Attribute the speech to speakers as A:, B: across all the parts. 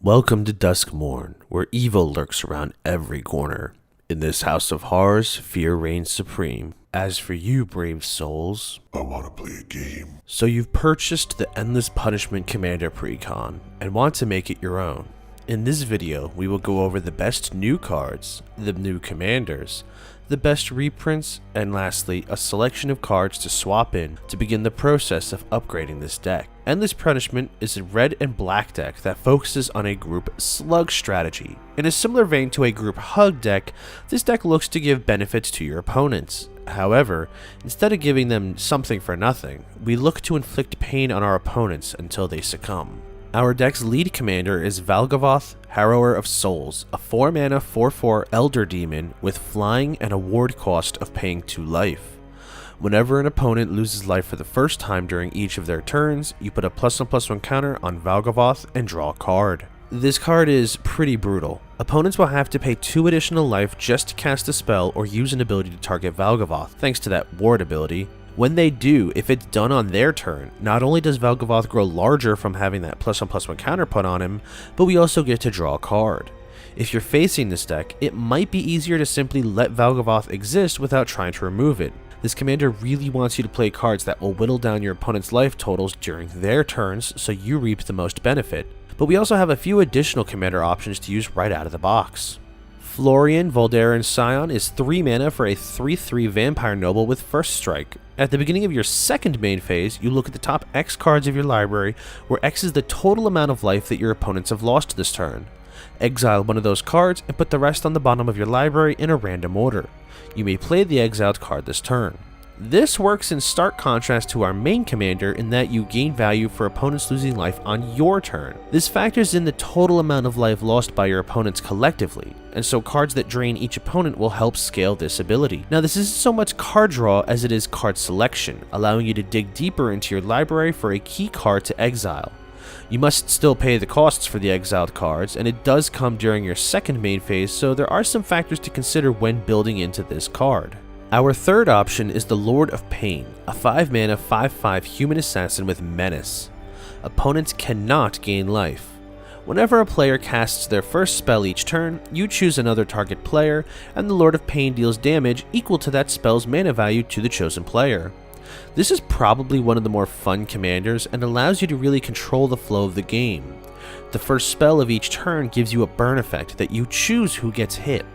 A: Welcome to Duskmourn, where evil lurks around every corner. In this house of horrors, fear reigns supreme. As for you, brave souls,
B: I want to play a game.
A: so you've purchased the Endless Punishment Commander Precon and want to make it your own. In this video, we will go over the best new cards, the new commanders, the best reprints, and lastly, a selection of cards to swap in to begin the process of upgrading this deck. Endless Punishment is a red and black deck that focuses on a group slug strategy. In a similar vein to a group hug deck, this deck looks to give benefits to your opponents. However, instead of giving them something for nothing, we look to inflict pain on our opponents until they succumb. Our deck's lead commander is Valgavoth, Harrower of Souls, a 4-mana 4/4 Elder Demon with flying and a ward cost of paying 2 life. Whenever an opponent loses life for the first time during each of their turns, you put a +1/+1 counter on Valgavoth and draw a card. This card is pretty brutal. Opponents will have to pay 2 additional life just to cast a spell or use an ability to target Valgavoth, thanks to that ward ability. When they do, if it's done on their turn, not only does Valgavoth grow larger from having that +1/+1 counter put on him, but we also get to draw a card. If you're facing this deck, it might be easier to simply let Valgavoth exist without trying to remove it. This commander really wants you to play cards that will whittle down your opponent's life totals during their turns so you reap the most benefit. But we also have a few additional commander options to use right out of the box. Florian Voldaren Scion is 3 mana for a 3/3 Vampire Noble with First Strike. At the beginning of your second main phase, you look at the top X cards of your library, where X is the total amount of life that your opponents have lost this turn. Exile one of those cards and put the rest on the bottom of your library in a random order. You may play the exiled card this turn. This works in stark contrast to our main commander in that you gain value for opponents losing life on your turn. This factors in the total amount of life lost by your opponents collectively, and so cards that drain each opponent will help scale this ability. Now, this isn't so much card draw as it is card selection, allowing you to dig deeper into your library for a key card to exile. You must still pay the costs for the exiled cards, and it does come during your second main phase, so there are some factors to consider when building into this card. Our third option is the Lord of Pain, a 5-mana 5/5 human assassin with Menace. Opponents cannot gain life. Whenever a player casts their first spell each turn, you choose another target player, and the Lord of Pain deals damage equal to that spell's mana value to the chosen player. This is probably one of the more fun commanders and allows you to really control the flow of the game. The first spell of each turn gives you a burn effect that you choose who gets hit,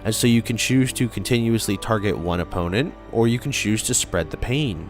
A: and so you can choose to continuously target one opponent, or you can choose to spread the pain.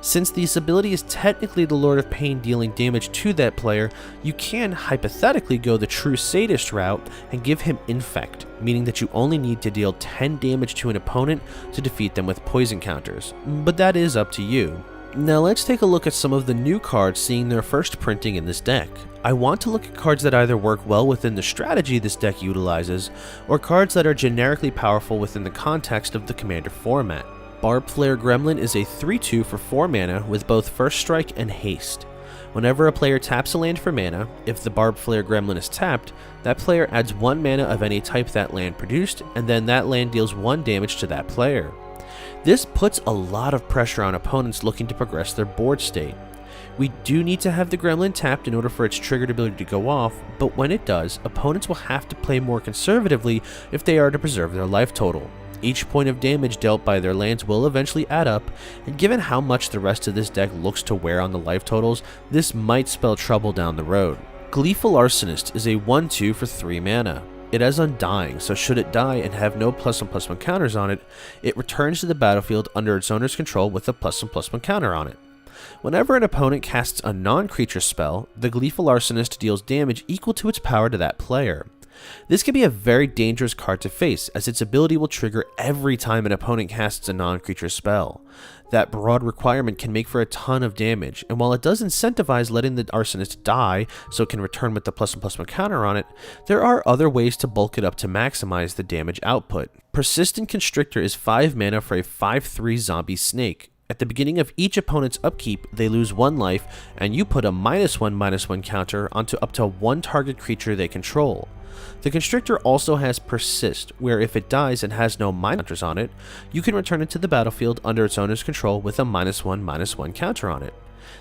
A: Since this ability is technically the Lord of Pain dealing damage to that player, you can hypothetically go the true sadist route and give him infect, meaning that you only need to deal 10 damage to an opponent to defeat them with poison counters, but that is up to you. Now let's take a look at some of the new cards seeing their first printing in this deck. I want to look at cards that either work well within the strategy this deck utilizes, or cards that are generically powerful within the context of the commander format. Barbflare Gremlin is a 3/2 for 4 mana with both First Strike and Haste. Whenever a player taps a land for mana, if the Barbflare Gremlin is tapped, that player adds 1 mana of any type that land produced, and then that land deals 1 damage to that player. This puts a lot of pressure on opponents looking to progress their board state. We do need to have the Gremlin tapped in order for its triggered ability to go off, but when it does, opponents will have to play more conservatively if they are to preserve their life total. Each point of damage dealt by their lands will eventually add up, and given how much the rest of this deck looks to wear on the life totals, this might spell trouble down the road. Gleeful Arsonist is a 1/2 for 3 mana. It has Undying, so should it die and have no +1/+1 counters on it, it returns to the battlefield under its owner's control with a +1/+1 counter on it. Whenever an opponent casts a non-creature spell, the Gleeful Arsonist deals damage equal to its power to that player. This can be a very dangerous card to face, as its ability will trigger every time an opponent casts a non-creature spell. That broad requirement can make for a ton of damage, and while it does incentivize letting the Arsonist die so it can return with the +1/+1 counter on it, there are other ways to bulk it up to maximize the damage output. Persistent Constrictor is 5 mana for a 5/3 zombie snake. At the beginning of each opponent's upkeep, they lose 1 life, and you put a -1/-1 counter onto up to 1 target creature they control. The Constrictor also has Persist, where if it dies and has no mind counters on it, you can return it to the battlefield under its owner's control with a -1/-1 counter on it.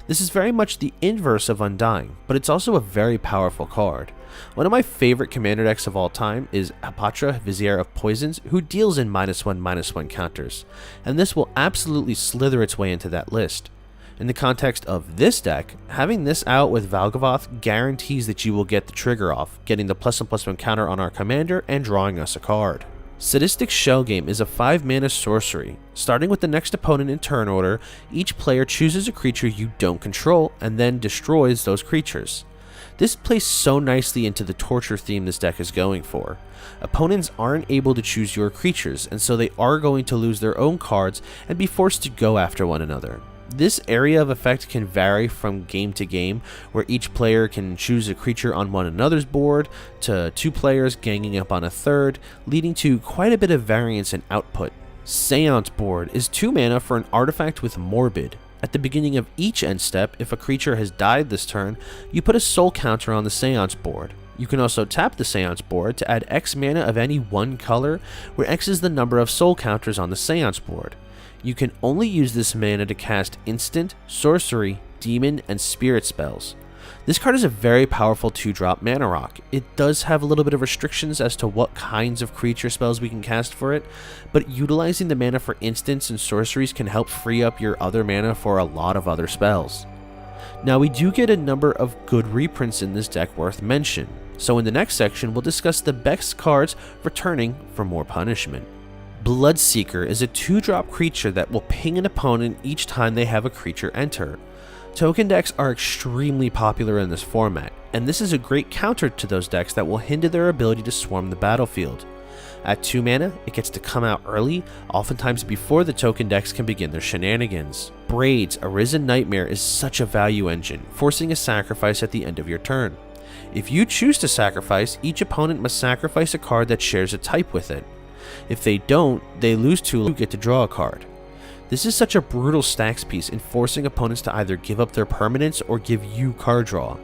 A: This is very much the inverse of Undying, but it's also a very powerful card. One of my favorite commander decks of all time is Hapatra, Vizier of Poisons, who deals in -1/-1 counters, and this will absolutely slither its way into that list. In the context of this deck, having this out with Valgavoth guarantees that you will get the trigger off, getting the +1/+1 counter on our commander and drawing us a card. Sadistic Shell Game is a 5-mana sorcery. Starting with the next opponent in turn order, each player chooses a creature you don't control and then destroys those creatures. This plays so nicely into the torture theme this deck is going for. Opponents aren't able to choose your creatures, and so they are going to lose their own cards and be forced to go after one another. This area of effect can vary from game to game, where each player can choose a creature on one another's board, to 2 players ganging up on a third, leading to quite a bit of variance in output. Seance Board is 2 mana for an artifact with Morbid. At the beginning of each end step, if a creature has died this turn, you put a soul counter on the Seance Board. You can also tap the Seance Board to add X mana of any one color, where X is the number of soul counters on the Seance Board. You can only use this mana to cast instant, sorcery, demon, and spirit spells. This card is a very powerful 2-drop mana rock. It does have a little bit of restrictions as to what kinds of creature spells we can cast for it, but utilizing the mana for instants and sorceries can help free up your other mana for a lot of other spells. Now we do get a number of good reprints in this deck worth mention, so in the next section we'll discuss the best cards returning for more punishment. Bloodseeker is a 2-drop creature that will ping an opponent each time they have a creature enter. Token decks are extremely popular in this format, and this is a great counter to those decks that will hinder their ability to swarm the battlefield. At 2 mana, it gets to come out early, oftentimes before the token decks can begin their shenanigans. Braids, Arisen Nightmare is such a value engine, forcing a sacrifice at the end of your turn. If you choose to sacrifice, each opponent must sacrifice a card that shares a type with it. If they don't, they lose 2 and get to draw a card. This is such a brutal stacks piece in forcing opponents to either give up their permanents or give you card draw.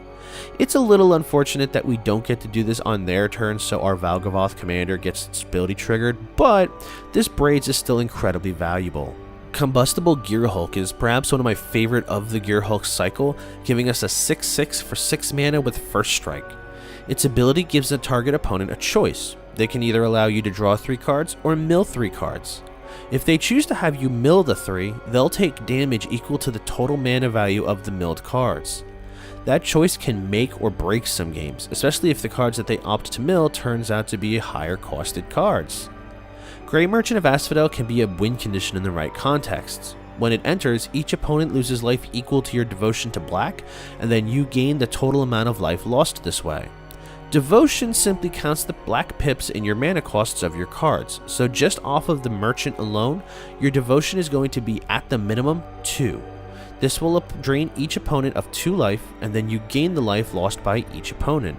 A: It's a little unfortunate that we don't get to do this on their turn, so our Valgavoth commander gets its ability triggered, but this Braids is still incredibly valuable. Combustible Gearhulk is perhaps one of my favorite of the Gearhulk cycle, giving us a 6/6 for 6 mana with First Strike. Its ability gives the target opponent a choice. They can either allow you to draw 3 cards or mill 3 cards. If they choose to have you mill the 3, they'll take damage equal to the total mana value of the milled cards. That choice can make or break some games, especially if the cards that they opt to mill turns out to be higher costed cards. Grey Merchant of Asphodel can be a win condition in the right contexts. When it enters, each opponent loses life equal to your devotion to black, and then you gain the total amount of life lost this way. Devotion simply counts the black pips in your mana costs of your cards, so just off of the merchant alone, your devotion is going to be at the minimum 2. This will drain each opponent of 2 life, and then you gain the life lost by each opponent.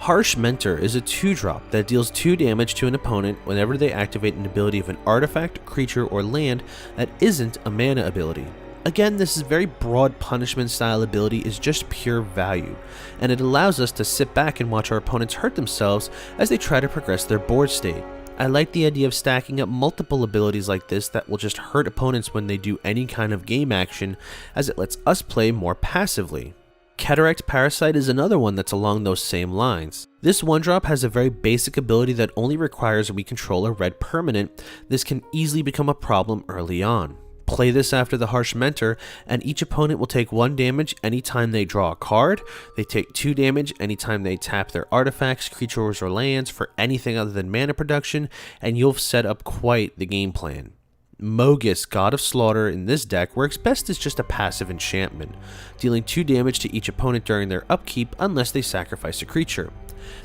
A: Harsh Mentor is a 2-drop that deals 2 damage to an opponent whenever they activate an ability of an artifact, creature, or land that isn't a mana ability. Again, this is very broad punishment style ability is just pure value, and it allows us to sit back and watch our opponents hurt themselves as they try to progress their board state. I like the idea of stacking up multiple abilities like this that will just hurt opponents when they do any kind of game action, as it lets us play more passively. Cataract Parasite is another one that's along those same lines. This 1-drop has a very basic ability that only requires we control a red permanent. This can easily become a problem early on. Play this after the Harsh Mentor, and each opponent will take 1 damage anytime they draw a card. They take 2 damage anytime they tap their artifacts, creatures, or lands for anything other than mana production, and you'll set up quite the game plan. Mogus, God of Slaughter, in this deck works best as just a passive enchantment, dealing 2 damage to each opponent during their upkeep unless they sacrifice a creature.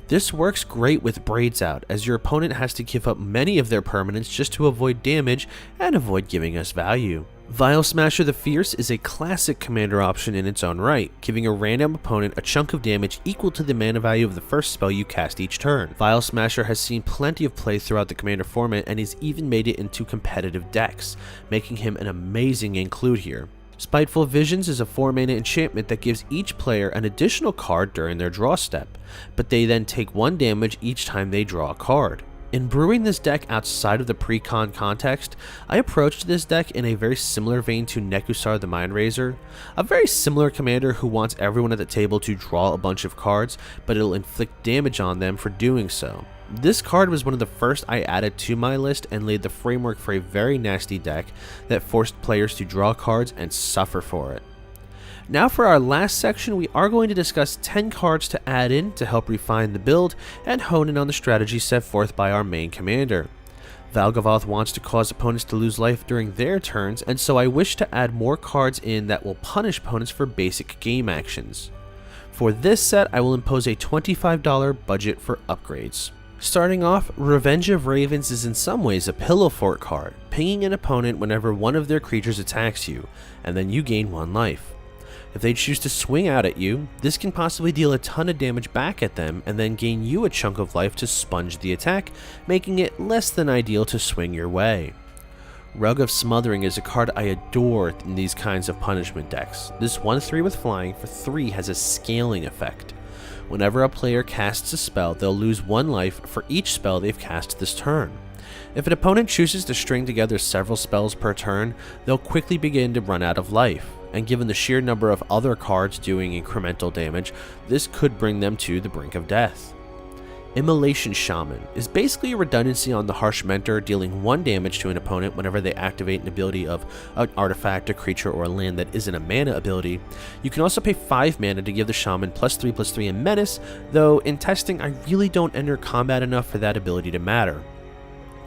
A: This works great with Braids out, as your opponent has to give up many of their permanents just to avoid damage and avoid giving us value. Vial Smasher the Fierce is a classic commander option in its own right, giving a random opponent a chunk of damage equal to the mana value of the first spell you cast each turn. Vial Smasher has seen plenty of play throughout the commander format and has even made it into competitive decks, making him an amazing include here. Spiteful Visions is a 4-mana enchantment that gives each player an additional card during their draw step, but they then take 1 damage each time they draw a card. In brewing this deck outside of the Precon context, I approached this deck in a very similar vein to Nekusar the Mindrazor, a very similar commander who wants everyone at the table to draw a bunch of cards, but it'll inflict damage on them for doing so. This card was one of the first I added to my list and laid the framework for a very nasty deck that forced players to draw cards and suffer for it. Now for our last section, we are going to discuss 10 cards to add in to help refine the build and hone in on the strategy set forth by our main commander. Valgavoth wants to cause opponents to lose life during their turns, and so I wish to add more cards in that will punish opponents for basic game actions. For this set, I will impose a $25 budget for upgrades. Starting off, Revenge of Ravens is in some ways a pillow fort card, pinging an opponent whenever one of their creatures attacks you, and then you gain 1 life. If they choose to swing out at you, this can possibly deal a ton of damage back at them and then gain you a chunk of life to sponge the attack, making it less than ideal to swing your way. Rug of Smothering is a card I adore in these kinds of punishment decks. This 1/3 with flying for 3 has a scaling effect. Whenever a player casts a spell, they'll lose 1 life for each spell they've cast this turn. If an opponent chooses to string together several spells per turn, they'll quickly begin to run out of life, and given the sheer number of other cards doing incremental damage, this could bring them to the brink of death. Immolation Shaman is basically a redundancy on the Harsh Mentor, dealing 1 damage to an opponent whenever they activate an ability of an artifact, a creature, or a land that isn't a mana ability. You can also pay 5 mana to give the Shaman +3/+3 in Menace, though in testing I really don't enter combat enough for that ability to matter.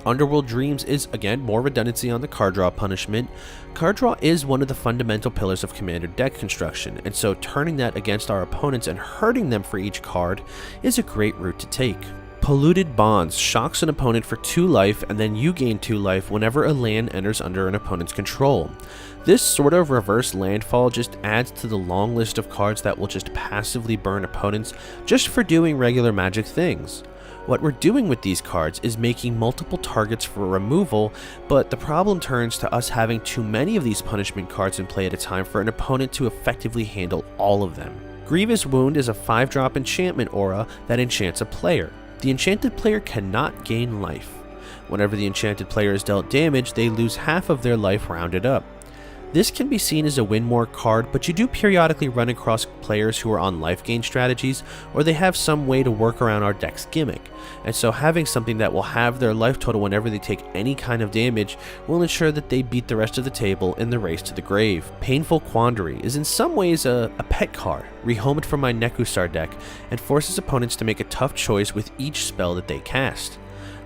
A: Underworld Dreams is, again, more redundancy on the card draw punishment. Card draw is one of the fundamental pillars of commander deck construction, and so turning that against our opponents and hurting them for each card is a great route to take. Polluted Bonds shocks an opponent for 2 life, and then you gain 2 life whenever a land enters under an opponent's control. This sort of reverse landfall just adds to the long list of cards that will just passively burn opponents just for doing regular magic things. What we're doing with these cards is making multiple targets for removal, but the problem turns to us having too many of these punishment cards in play at a time for an opponent to effectively handle all of them. Grievous Wound is a 5-drop enchantment aura that enchants a player. The enchanted player cannot gain life. Whenever the enchanted player is dealt damage, they lose half of their life rounded up. This can be seen as a win more card, but you do periodically run across players who are on life gain strategies, or they have some way to work around our deck's gimmick, and so having something that will have their life total whenever they take any kind of damage will ensure that they beat the rest of the table in the race to the grave. Painful Quandary is in some ways a pet card, rehomed from my Nekusar deck, and forces opponents to make a tough choice with each spell that they cast.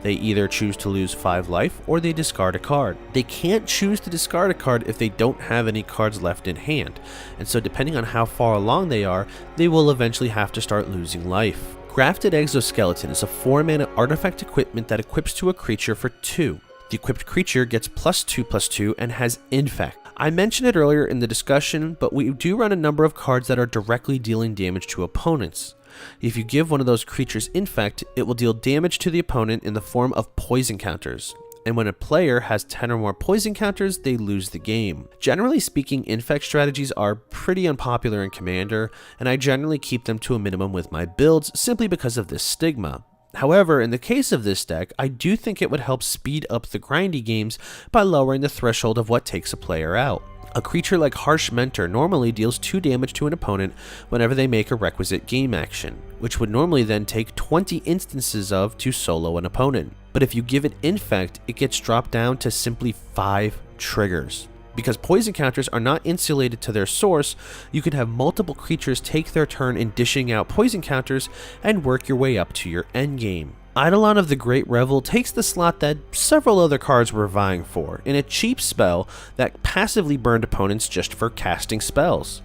A: They either choose to lose 5 life or they discard a card. They can't choose to discard a card if they don't have any cards left in hand, and so depending on how far along they are, they will eventually have to start losing life. Grafted Exoskeleton is a 4-mana artifact equipment that equips to a creature for 2. The equipped creature gets +2/+2 and has Infect. I mentioned it earlier in the discussion, but we do run a number of cards that are directly dealing damage to opponents. If you give one of those creatures Infect, it will deal damage to the opponent in the form of poison counters, and when a player has 10 or more poison counters, they lose the game. Generally speaking, Infect strategies are pretty unpopular in Commander, and I generally keep them to a minimum with my builds simply because of this stigma. However, in the case of this deck, I do think it would help speed up the grindy games by lowering the threshold of what takes a player out. A creature like Harsh Mentor normally deals 2 damage to an opponent whenever they make a requisite game action, which would normally then take 20 instances of to solo an opponent. But if you give it Infect, it gets dropped down to simply 5 triggers. Because poison counters are not insulated to their source, you can have multiple creatures take their turn in dishing out poison counters and work your way up to your endgame. Eidolon of the Great Revel takes the slot that several other cards were vying for, in a cheap spell that passively burned opponents just for casting spells.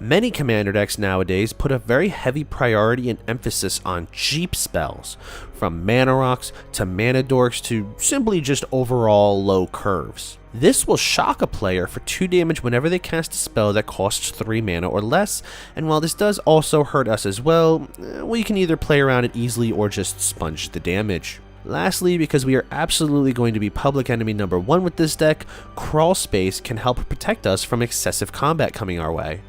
A: Many commander decks nowadays put a very heavy priority and emphasis on cheap spells, from mana rocks to mana dorks to simply just overall low curves. This will shock a player for 2 damage whenever they cast a spell that costs 3 mana or less, and while this does also hurt us as well, we can either play around it easily or just sponge the damage. Lastly, because we are absolutely going to be public enemy number 1 with this deck, Crawl Space can help protect us from excessive combat coming our way.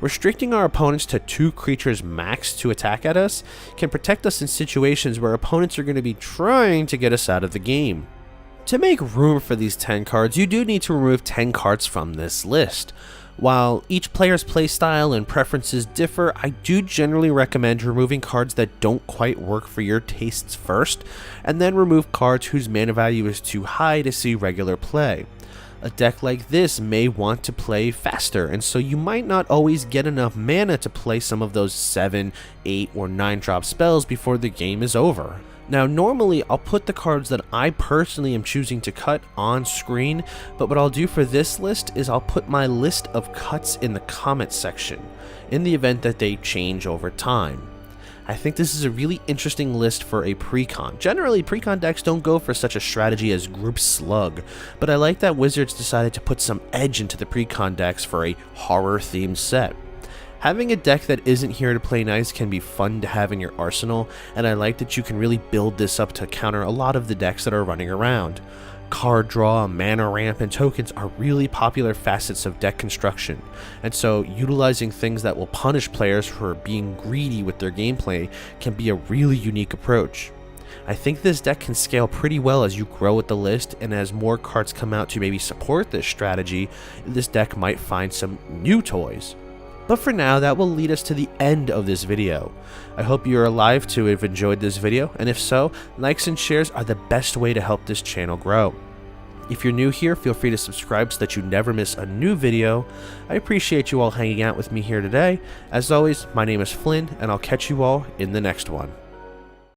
A: Restricting our opponents to 2 creatures max to attack at us can protect us in situations where opponents are going to be trying to get us out of the game. To make room for these 10 cards, you do need to remove 10 cards from this list. While each player's playstyle and preferences differ, I do generally recommend removing cards that don't quite work for your tastes first, and then remove cards whose mana value is too high to see regular play. A deck like this may want to play faster, and so you might not always get enough mana to play some of those 7, 8, or 9 drop spells before the game is over. Now normally I'll put the cards that I personally am choosing to cut on screen, but what I'll do for this list is I'll put my list of cuts in the comments section, in the event that they change over time. I think this is a really interesting list for a Precon. Generally, Precon decks don't go for such a strategy as group slug, but I like that Wizards decided to put some edge into the Precon decks for a horror themed set. Having a deck that isn't here to play nice can be fun to have in your arsenal, and I like that you can really build this up to counter a lot of the decks that are running around. Card draw, mana ramp, and tokens are really popular facets of deck construction, and so utilizing things that will punish players for being greedy with their gameplay can be a really unique approach. I think this deck can scale pretty well as you grow with the list, and as more cards come out to maybe support this strategy, this deck might find some new toys. But for now, that will lead us to the end of this video. I hope you're alive to have enjoyed this video, and if so, likes and shares are the best way to help this channel grow. If you're new here, feel free to subscribe so that you never miss a new video. I appreciate you all hanging out with me here today. As always, my name is Flynn, and I'll catch you all in the next one.